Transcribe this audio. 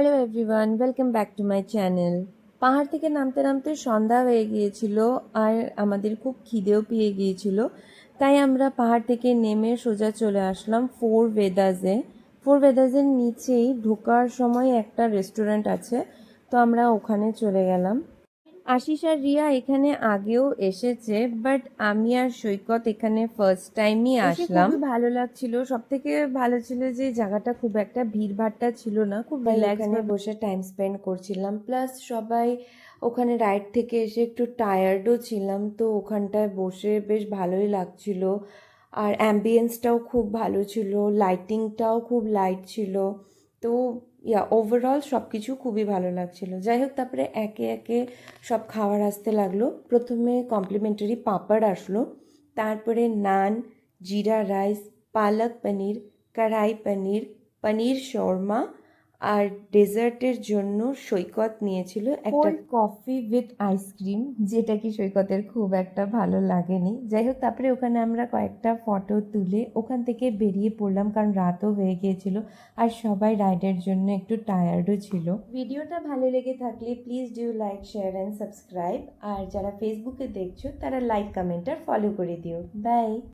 Hello everyone, welcome back to my channel. পাহাড় থেকে নামতে নামতে সন্ধ্যা হয়ে গিয়েছিল আর আমাদের খুব খিদেও পেয়ে গিয়েছিল, তাই আমরা পাহাড় থেকে নেমে সোজা চলে আসলাম ফোর ভেদাসে। ফোর ভেদাসের নিচেই ঢোকার সময় একটা রেস্টুরেন্ট আছে, তো আমরা ওখানে চলে গেলাম। আশিস আর রিয়া এখানে আগেও এসেছে, বাট আমি আর সৈকত এখানে ফার্স্ট টাইমই আসলাম। খুবই ভালো লাগছিল। সব থেকে ভালো ছিল যে জায়গাটা খুব একটা ভিড়ভাট্টা ছিল না, খুব রিল্যাক্স এখানে বসে টাইম স্পেন্ড করছিলাম। প্লাস সবাই ওখানে রাইড থেকে এসে একটু টায়ার্ডও ছিলাম, তো ওখানটায় বসে বেশ ভালোই লাগছিল। আর অ্যাম্বিয়েন্সটাও খুব ভালো ছিল, লাইটিংটাও খুব লাইট ছিল। তো ওভারঅল সব কিছু খুবই ভালো লাগছিল। যাই হোক, তারপরে একে একে সব খাবার আসতে লাগলো। প্রথমে কমপ্লিমেন্টারি পাঁপড় আসলো, তারপরে নান, জিরা রাইস, পালক পনির, কড়াই পনির, পনির শর্মা, আর ডেজার্টের জন্য সৈকত নিয়েছিল একটা কফি উইথ আইসক্রিম, যেটা কি সৈকতের খুব একটা ভালো লাগেনি। যাই হোক, তারপরে ওখানে আমরা কয়েকটা ফটো তুলে ওখান থেকে বেরিয়ে পড়লাম, কারণ রাতও হয়ে গিয়েছিল আর সবাই রাইডের জন্য একটু টায়ার্ডও ছিল। ভিডিওটা ভালো লেগে থাকলে please do like, share and subscribe. আর যারা ফেসবুকে দেখছো তারা লাইক, কমেন্ট আর ফলো করে দিও। বাই।